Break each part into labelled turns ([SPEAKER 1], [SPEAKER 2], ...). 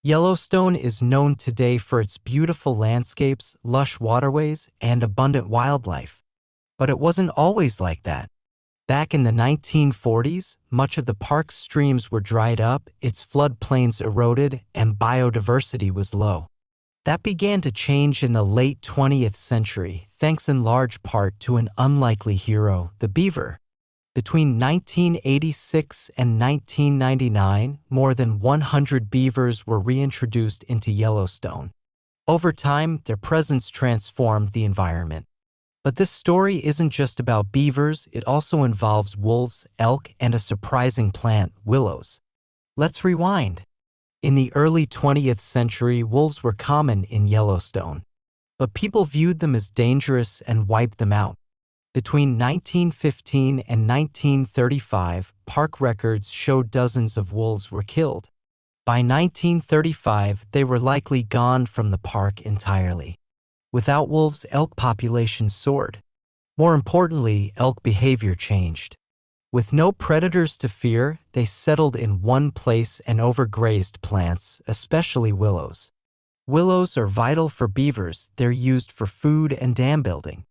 [SPEAKER 1] Yellowstone is known today for its beautiful landscapes, lush waterways, and abundant wildlife. But it wasn't always like that. Back in the 1940s, much of the park's streams were dried up, its floodplains eroded, and biodiversity was low. That began to change in the late 20th century, thanks in large part to an unlikely hero, the beaver. Between 1986 and 1999, more than 100 beavers were reintroduced into Yellowstone. Over time, their presence transformed the environment. But this story isn't just about beavers, it also involves wolves, elk, and a surprising plant, willows. Let's rewind. In the early 20th century, wolves were common in Yellowstone. But people viewed them as dangerous and wiped them out. Between 1915 and 1935, park records showed dozens of wolves were killed. By 1935, they were likely gone from the park entirely. Without wolves, elk populations soared. More importantly, elk behavior changed. With no predators to fear, they settled in one place and overgrazed plants, especially willows. Willows are vital for beavers. They're used for food and dam building.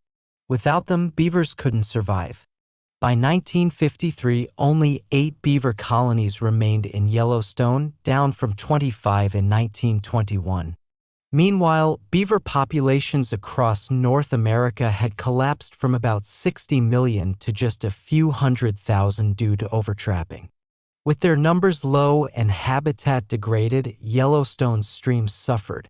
[SPEAKER 1] Without them, beavers couldn't survive. By 1953, only 8 beaver colonies remained in Yellowstone, down from 25 in 1921. Meanwhile, beaver populations across North America had collapsed from about 60 million to just a few 100,000 due to overtrapping. With their numbers low and habitat degraded, Yellowstone's streams suffered.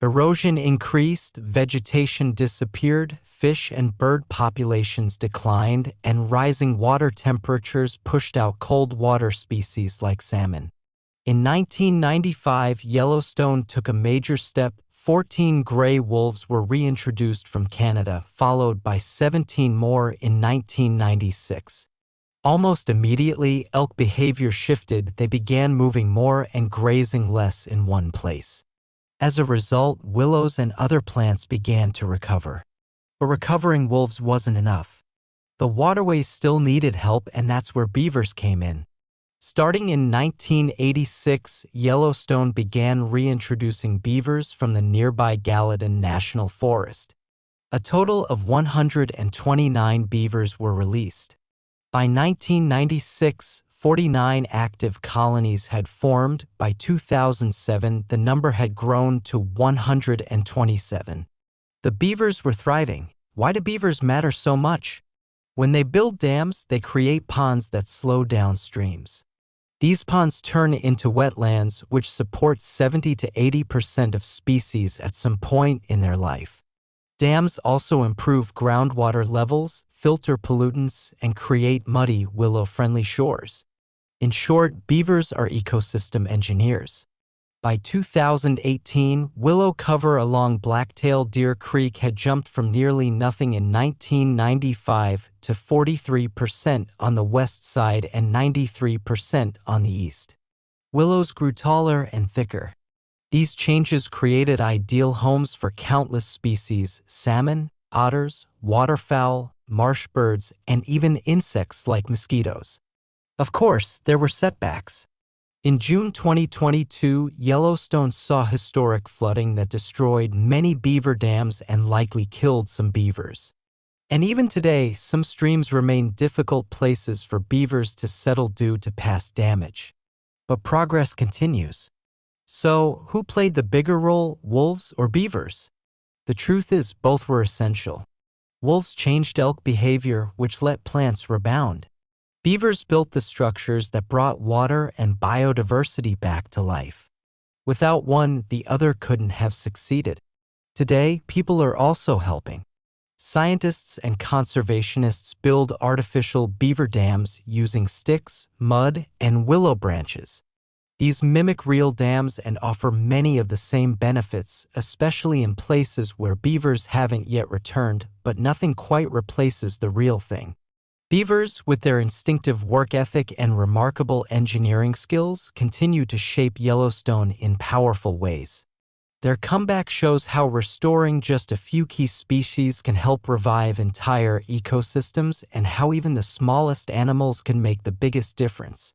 [SPEAKER 1] Erosion increased, vegetation disappeared, fish and bird populations declined, and rising water temperatures pushed out cold water species like salmon. In 1995, Yellowstone took a major step. 14 gray wolves were reintroduced from Canada, followed by 17 more in 1996. Almost immediately, elk behavior shifted. They began moving more and grazing less in one place. As a result, willows and other plants began to recover. But recovering wolves wasn't enough. The waterways still needed help, and that's where beavers came in. Starting in 1986, Yellowstone began reintroducing beavers from the nearby Gallatin National Forest. A total of 129 beavers were released. By 1996, 49 active colonies had formed. By 2007, the number had grown to 127. The beavers were thriving. Why do beavers matter so much? When they build dams, they create ponds that slow down streams. These ponds turn into wetlands, which support 70 to 80% of species at some point in their life. Dams also improve groundwater levels, filter pollutants, and create muddy, willow-friendly shores. In short, beavers are ecosystem engineers. By 2018, willow cover along Blacktail Deer Creek had jumped from nearly nothing in 1995 to 43% on the west side and 93% on the east. Willows grew taller and thicker. These changes created ideal homes for countless species: salmon, otters, waterfowl, marsh birds, and even insects like mosquitoes. Of course, there were setbacks. In June 2022, Yellowstone saw historic flooding that destroyed many beaver dams and likely killed some beavers. And even today, some streams remain difficult places for beavers to settle due to past damage. But progress continues. So, who played the bigger role, wolves or beavers? The truth is, both were essential. Wolves changed elk behavior, which let plants rebound. Beavers built the structures that brought water and biodiversity back to life. Without one, the other couldn't have succeeded. Today, people are also helping. Scientists and conservationists build artificial beaver dams using sticks, mud, and willow branches. These mimic real dams and offer many of the same benefits, especially in places where beavers haven't yet returned, but nothing quite replaces the real thing. Beavers, with their instinctive work ethic and remarkable engineering skills, continue to shape Yellowstone in powerful ways. Their comeback shows how restoring just a few key species can help revive entire ecosystems and how even the smallest animals can make the biggest difference.